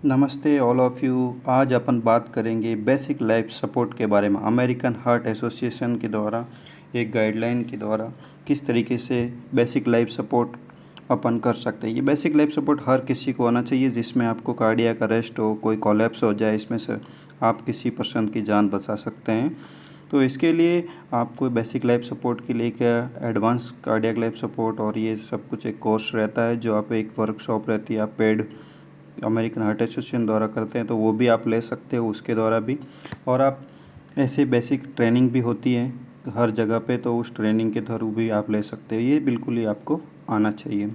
नमस्ते all of you. आज अपन बात करेंगे बेसिक लाइफ सपोर्ट के बारे में। अमेरिकन हार्ट एसोसिएशन के द्वारा एक गाइडलाइन के द्वारा किस तरीके से बेसिक लाइफ सपोर्ट अपन कर सकते हैं। ये बेसिक लाइफ सपोर्ट हर किसी को आना चाहिए जिसमें आपको कार्डियक अरेस्ट हो, कोई कोलैप्स हो जाए, इसमें से आप किसी पर्सन की जान बचा सकते हैं। तो इसके लिए आपको बेसिक लाइफ सपोर्ट के लिए क्या एडवांस कार्डियक लाइफ सपोर्ट और ये सब कुछ एक कोर्स रहता है जो आप एक वर्कशॉप रहती है, आप पेड अमेरिकन हार्ट एसोसिएशन द्वारा करते हैं तो वो भी आप ले सकते हो उसके द्वारा भी। और आप ऐसे बेसिक ट्रेनिंग भी होती है हर जगह पे, तो उस ट्रेनिंग के थ्रू भी आप ले सकते हो। ये बिल्कुल ही आपको आना चाहिए।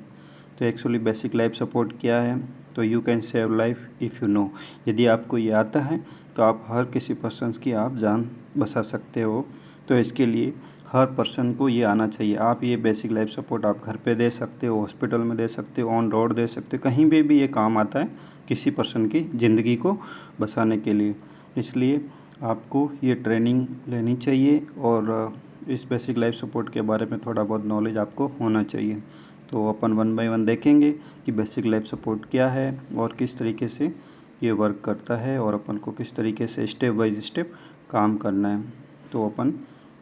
तो एक्चुअली बेसिक लाइफ सपोर्ट क्या है, तो you can save life if you know. यदि आपको ये आता है तो आप हर किसी पर्सन की आप जान बचा सकते हो। तो इसके लिए हर पर्सन को ये आना चाहिए। आप ये बेसिक लाइफ सपोर्ट आप घर पे दे सकते हो, हॉस्पिटल में दे सकते हो, ऑन रोड दे सकते हो, कहीं भी ये काम आता है किसी पर्सन की ज़िंदगी को बचाने के लिए। इसलिए आपको ये ट्रेनिंग लेनी चाहिए और इस बेसिक लाइफ सपोर्ट के बारे में थोड़ा बहुत नॉलेज आपको होना चाहिए। तो अपन वन बाय वन देखेंगे कि बेसिक लाइफ सपोर्ट क्या है और किस तरीके से ये वर्क करता है और अपन को किस तरीके से स्टेप बाय स्टेप काम करना है। तो अपन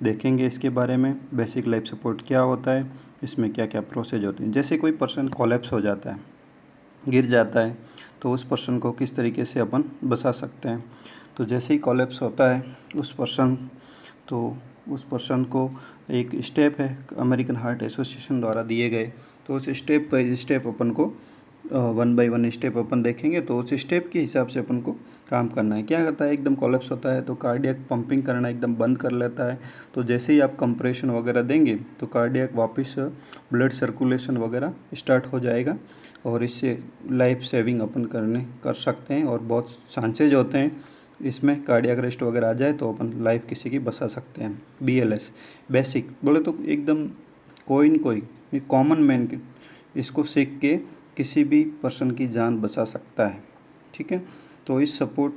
देखेंगे इसके बारे में बेसिक लाइफ सपोर्ट क्या होता है, इसमें क्या क्या प्रोसेस होते हैं। जैसे कोई पर्सन कोलैप्स हो जाता है, गिर जाता है, तो उस पर्सन को किस तरीके से अपन बचा सकते हैं। तो जैसे ही कोलैप्स होता है उस पर्सन को एक स्टेप है अमेरिकन हार्ट एसोसिएशन द्वारा दिए गए, तो उस स्टेप बाय स्टेप अपन को वन बाय वन स्टेप अपन देखेंगे। तो उस स्टेप के हिसाब से अपन को काम करना है। क्या करता है, एकदम कोलैप्स होता है तो कार्डियक पंपिंग करना एकदम बंद कर लेता है। तो जैसे ही आप कंप्रेशन वगैरह देंगे तो कार्डियक वापस ब्लड सर्कुलेशन वगैरह स्टार्ट हो जाएगा और इससे लाइफ सेविंग अपन कर सकते हैं। और बहुत चांसेज होते हैं इसमें कार्डियक अरेस्ट वगैरह आ जाए तो अपन लाइफ किसी की बचा सकते हैं। BLS बेसिक बोले तो एकदम कोई कॉमन मैन के इसको सीख के किसी भी पर्सन की जान बचा सकता है। ठीक है। तो इस support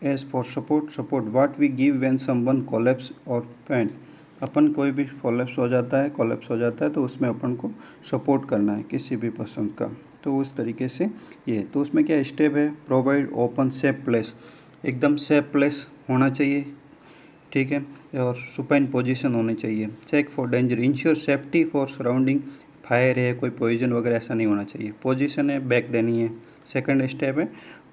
as for support what we give when someone collapse और पेंट। अपन कोई भी कोलैप्स हो जाता है तो उसमें अपन को सपोर्ट करना है किसी भी पर्सन का। तो उस तरीके से ये तो उसमें क्या स्टेप है, प्रोवाइड ओपन सेफ प्लेस, एकदम सेफ प्लेस होना चाहिए। ठीक है। और सुपाइन पोजीशन होनी चाहिए। Check for danger, ensure safety for surrounding, fire है, कोई पॉइजन वगैरह ऐसा नहीं होना चाहिए। पोजीशन है, बैक देनी है। सेकंड स्टेप है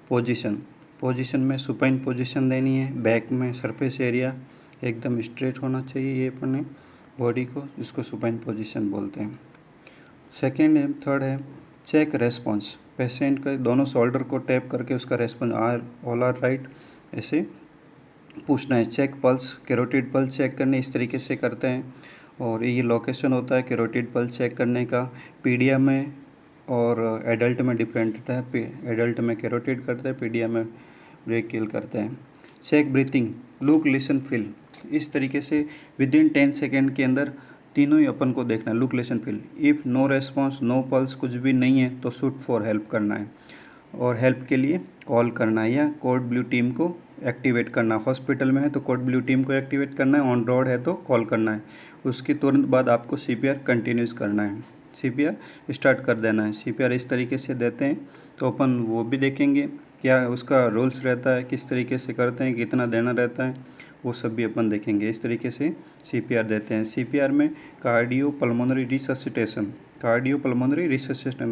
पोजीशन में सुपाइन पोजीशन देनी है। बैक में सरफेस एरिया एकदम स्ट्रेट होना चाहिए, ये अपने बॉडी को, इसको सुपाइन पोजीशन बोलते हैं। सेकंड है, थर्ड है चेक रेस्पॉन्स, पेशेंट का दोनों शोल्डर को टैप करके उसका रेस्पॉन्स ऑल आर राइट ऐसे पूछना है। Check pulse, carotid pulse check करने इस तरीके से करते हैं। और ये लोकेशन होता है कैरोटिड पल्स चेक करने का। पीडिया में और एडल्ट में डिफरेंट है। एडल्ट में कैरोटिड करते हैं, पीडिया में ब्रेकियल करते हैं। Check breathing, look listen feel, इस तरीके से विद इन 10 सेकेंड के अंदर तीनों ही अपन को देखना है। Look listen feel, if no response, no pulse, कुछ भी नहीं है तो शूट फॉर हेल्प करना है और हेल्प के लिए कॉल करना है या कोड ब्लू टीम को एक्टिवेट करना। हॉस्पिटल में है तो कोड ब्लू टीम को एक्टिवेट करना है, ऑन रोड है तो कॉल करना है। उसके तुरंत बाद आपको CPR कंटिन्यूस करना है, CPR स्टार्ट कर देना है। CPR इस तरीके से देते हैं तो अपन वो भी देखेंगे क्या उसका रूल्स रहता है, किस तरीके से करते हैं, कितना देना रहता है, वो सब भी अपन देखेंगे। इस तरीके से CPR देते हैं। CPR में कार्डियो पल्मोनरी रिससिटेशन,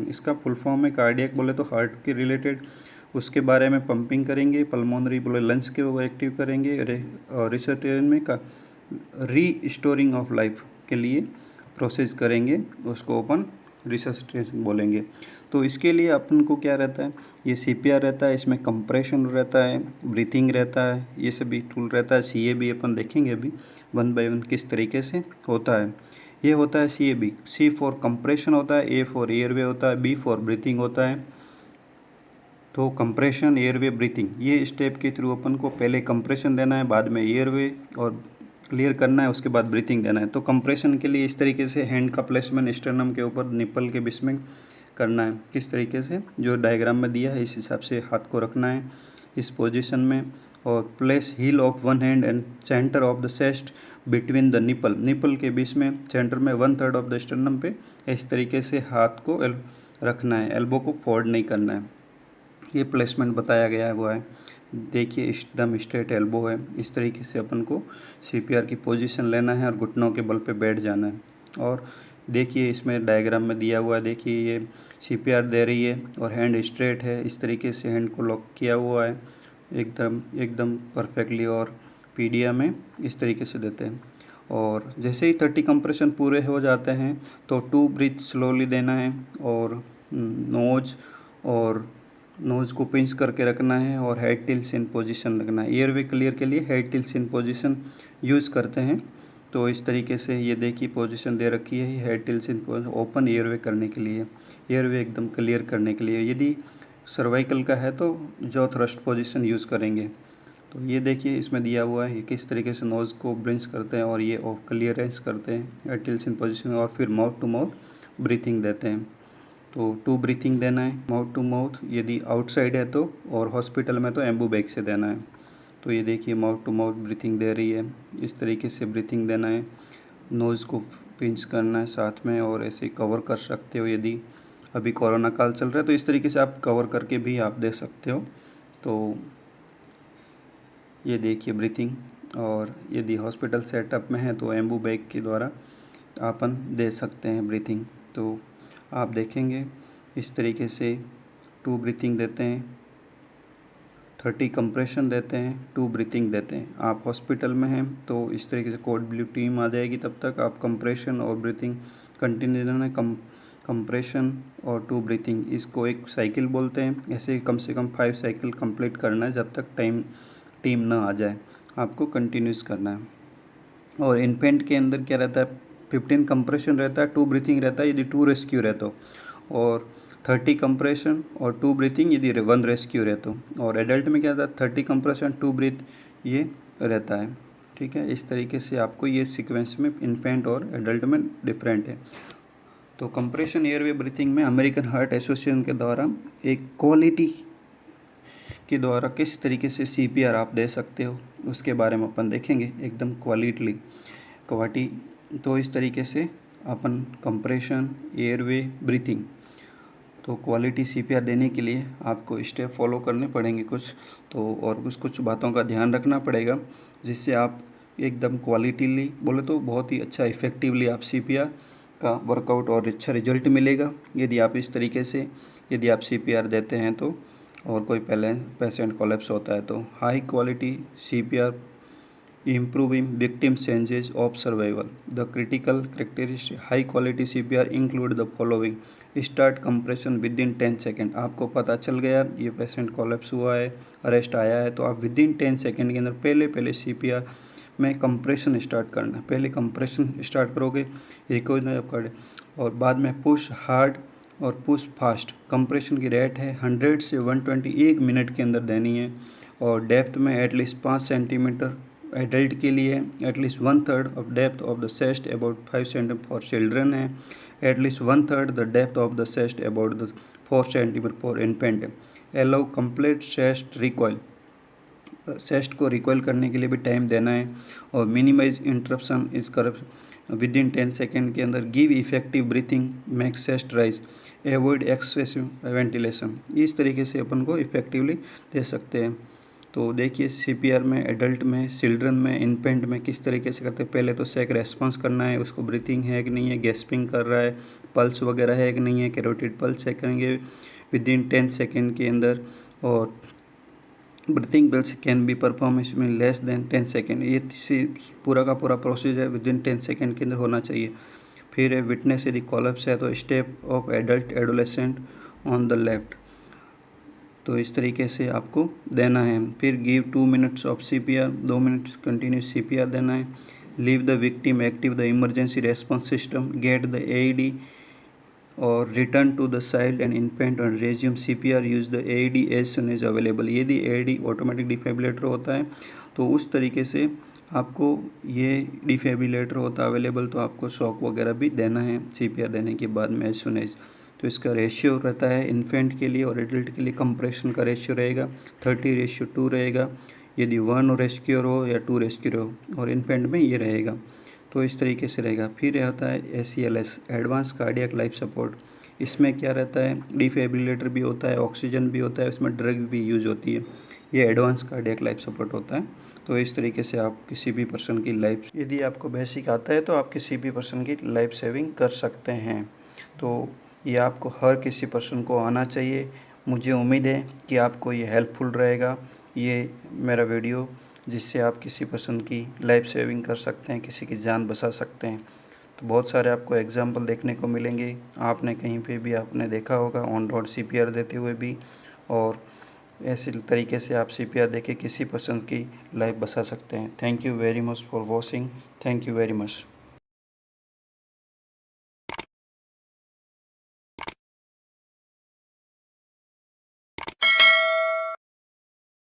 इसका फुल फॉर्म है। कार्डियक बोले तो हार्ट के रिलेटेड उसके बारे में पंपिंग करेंगे, पल्मोनरी बोले लंग्स के वो एक्टिव करेंगे, और रिससिटेशन में का रीस्टोरिंग ऑफ लाइफ के लिए प्रोसेस करेंगे, उसको अपन रिससिटेशन बोलेंगे। तो इसके लिए अपन को क्या रहता है, ये CPR रहता है, इसमें कंप्रेशन रहता है, ब्रीथिंग रहता है, ये सभी टूल रहता है। CAB अपन देखेंगे अभी वन बाय वन किस तरीके से होता है। ये होता है CAB, C फॉर कंप्रेशन होता है, A फॉर एयरवे होता है, B फॉर ब्रीथिंग होता है। तो कंप्रेशन, एयरवे, ब्रीथिंग, ये स्टेप के थ्रू अपन को पहले कंप्रेशन देना है, बाद में एयरवे और क्लियर करना है, उसके बाद ब्रीथिंग देना है। तो कंप्रेशन के लिए इस तरीके से हैंड का प्लेसमेंट स्टर्नम के ऊपर निप्पल के बीच में करना है। किस तरीके से जो डायग्राम में दिया है इस हिसाब से हाथ को रखना है इस पोजीशन में। और place heel of one hand and centre of the chest between the nipple के बीच में, सेंटर में 1/3 ऑफ द स्टर्नम पे इस तरीके से हाथ को रखना है। एल्बो को फोल्ड नहीं करना है। ये प्लेसमेंट बताया गया हुआ है। देखिए एकदम स्ट्रेट एल्बो है। इस तरीके से अपन को सीपीआर की पोजीशन लेना है और घुटनों के बल पे बैठ जाना है। और देखिए इसमें डायग्राम में दिया हुआ है, देखिए ये सीपीआर दे रही है और हैंड स्ट्रेट है। इस तरीके से हैंड को लॉक किया हुआ है एकदम एकदम परफेक्टली, और पीडिया में इस तरीके से देते हैं। और जैसे ही 30 कंप्रेशन पूरे हो जाते हैं तो 2 ब्रीथ स्लोली देना है, और नोज़ को पिंच करके रखना है और हेड टिल्स इन पोजीशन रखना है। एयरवे क्लियर के लिए head tilts in position use करते हैं। तो इस तरीके से ये देखिए पोजीशन दे रखी है head tilts in position, open airway करने के लिए, एयरवे एकदम क्लियर करने के लिए। यदि सर्वाइकल का है तो जॉ थ्रस्ट पोजीशन यूज़ करेंगे। तो ये देखिए इसमें दिया हुआ है किस तरीके से नोज़ को ब्रिंच करते हैं और ये क्लियरेंस करते हैं हेड टिल्स इन पोजीशन, और फिर माउथ टू माउथ ब्रीथिंग देते हैं। तो 2 ब्रीथिंग देना है माउथ टू माउथ यदि आउटसाइड है तो, और हॉस्पिटल में तो एम्बू बैग से देना है। तो ये देखिए माउथ टू माउथ ब्रीथिंग दे रही है, इस तरीके से ब्रीथिंग देना है। नोज़ को पिंच करना है साथ में, और ऐसे कवर कर सकते हो यदि अभी कोरोना काल चल रहा है तो इस तरीके से आप कवर करके भी आप दे सकते हो। तो ये देखिए ब्रीथिंग, और यदि हॉस्पिटल सेटअप में है तो एम्बू बैग के द्वारा अपन दे सकते हैं ब्रीथिंग। तो आप देखेंगे इस तरीके से 2 ब्रीथिंग देते हैं, 30 कंप्रेशन देते हैं, 2 ब्रीथिंग देते हैं। आप हॉस्पिटल में हैं तो इस तरीके से कोड ब्लू टीम आ जाएगी, तब तक आप कंप्रेशन और ब्रीथिंग कंटिन्यू देना है। कंप्रेशन और 2 ब्रीथिंग, इसको एक साइकिल बोलते हैं। ऐसे कम से कम 5 साइकिल कंप्लीट करना है जब तक टीम ना आ जाए, आपको कंटिन्यूस करना है। और इन्फेंट के अंदर क्या रहता है, 15 कंप्रेशन रहता है, 2 ब्रीथिंग रहता है यदि 2 रेस्क्यू रहता हो, और 30 कंप्रेशन और 2 ब्रीथिंग यदि 1 रेस्क्यू रहता हो। और एडल्ट में क्या रहता है, 30 कंप्रेशन 2 ब्रीथ ये रहता है। ठीक है, इस तरीके से आपको ये सीक्वेंस में इन्फेंट और एडल्ट में डिफरेंट है। तो कंप्रेशन एयरवे ब्रीथिंग में अमेरिकन हार्ट एसोसिएशन के द्वारा एक क्वालिटी के द्वारा किस तरीके से सीपीआर आप दे सकते हो उसके बारे में अपन देखेंगे एकदम क्वालिटी। तो इस तरीके से अपन कंप्रेशन एयरवे ब्रीथिंग, तो क्वालिटी सीपीआर देने के लिए आपको स्टेप फॉलो करने पड़ेंगे कुछ, तो और कुछ बातों का ध्यान रखना पड़ेगा जिससे आप एकदम क्वालिटीली बोले तो बहुत ही अच्छा इफ़ेक्टिवली आप सीपीआर का वर्कआउट और अच्छा रिजल्ट मिलेगा यदि आप इस तरीके से यदि आप सीपीआर देते हैं तो। और कोई पहले पेशेंट कोलैप्स होता है तो high quality CPR improving victim chances of survival. The critical characteristic high quality CPR include the following: start compression within 10 second. आपको पता चल गया ये पेशेंट कोलैप्स हुआ है, अरेस्ट आया है, तो आप विदिन 10 सेकेंड के अंदर पहले CPR में कंप्रेशन स्टार्ट करना। पहले कंप्रेशन स्टार्ट करोगे रिकॉर्ड, और बाद में पुश हार्ड और पुश फास्ट। कंप्रेशन की रेट है 100 से 120 1 मिनट के अंदर देनी है, और डेप्थ में एटलीस्ट 5 सेंटीमीटर एडल्ट के लिए, at least 1/3 of depth of the chest about 5 centimetre for children है, at least 1/3 the depth of the chest about the 4 centimetre for infant है। Allow complete chest recoil, chest को रिकॉइल करने के लिए भी टाइम देना है, और मिनिमाइज इंटरप्शन इस कर विदिन 10 सेकेंड के अंदर। Give effective breathing, make chest rise, avoid excessive ventilation. इस तरीके से अपन को इफेक्टिवली दे सकते हैं। तो देखिए सीपीआर में एडल्ट में, चिल्ड्रन में, इन्फेंट में किस तरीके से करते हैं। पहले तो सेक रेस्पॉन्स करना है, उसको ब्रीथिंग है कि नहीं है, गैस्पिंग कर रहा है, पल्स वगैरह है कि नहीं है, कैरोटिड पल्स चेक करेंगे विदिन 10 सेकेंड के अंदर, और breathing pulse can be perform इसमें लेस देन 10 सेकेंड। ये पूरा का पूरा प्रोसीजर विदिन 10 सेकेंड के अंदर होना चाहिए। फिर है विटनेस यदि कोलैप्स है तो step of adult adolescent on the left, तो इस तरीके से आपको देना है। फिर give 2 minutes of CPR, 2 minute continuous CPR देना है। Leave the victim, active the emergency response system, get the AED और return to the child and infant और resume CPR, use the AED as soon as available. यदि AED automatic defibrillator होता है तो उस तरीके से आपको ये डिफिब्रिलेटर होता है अवेलेबल तो आपको शॉक वगैरह भी देना है सीपीआर देने के बाद में एज सुन एज। तो इसका रेशियो रहता है इन्फेंट के लिए और एडल्ट के लिए कंप्रेशन का रेशियो रहेगा 30:2 रहेगा यदि 1 रेस्क्यूर हो या 2 रेस्क्यूर हो, और इन्फेंट में ये रहेगा। तो इस तरीके से रहेगा। फिर होता है ACLS, advance cardiac life support. इसमें क्या रहता है, डिफिब्रिलेटर भी होता है, ऑक्सीजन भी होता है, इसमें ड्रग भी यूज होती है। ये एडवांस कार्डियक लाइफ सपोर्ट होता है। तो इस तरीके से आप किसी भी पर्सन की लाइफ, यदि आपको बेसिक आता है तो आप किसी भी पर्सन की लाइफ सेविंग कर सकते हैं। तो ये आपको हर किसी पर्सन को आना चाहिए। मुझे उम्मीद है कि आपको ये हेल्पफुल रहेगा, ये मेरा वीडियो, जिससे आप किसी पर्सन की लाइफ सेविंग कर सकते हैं, किसी की जान बचा सकते हैं। तो बहुत सारे आपको एग्जाम्पल देखने को मिलेंगे, आपने कहीं पे भी आपने देखा होगा ऑन रोड CPR देते हुए भी, और ऐसे तरीके से आप CPR देके किसी पर्सन की लाइफ बचा सकते हैं। Thank you very much for watching. Thank you very much.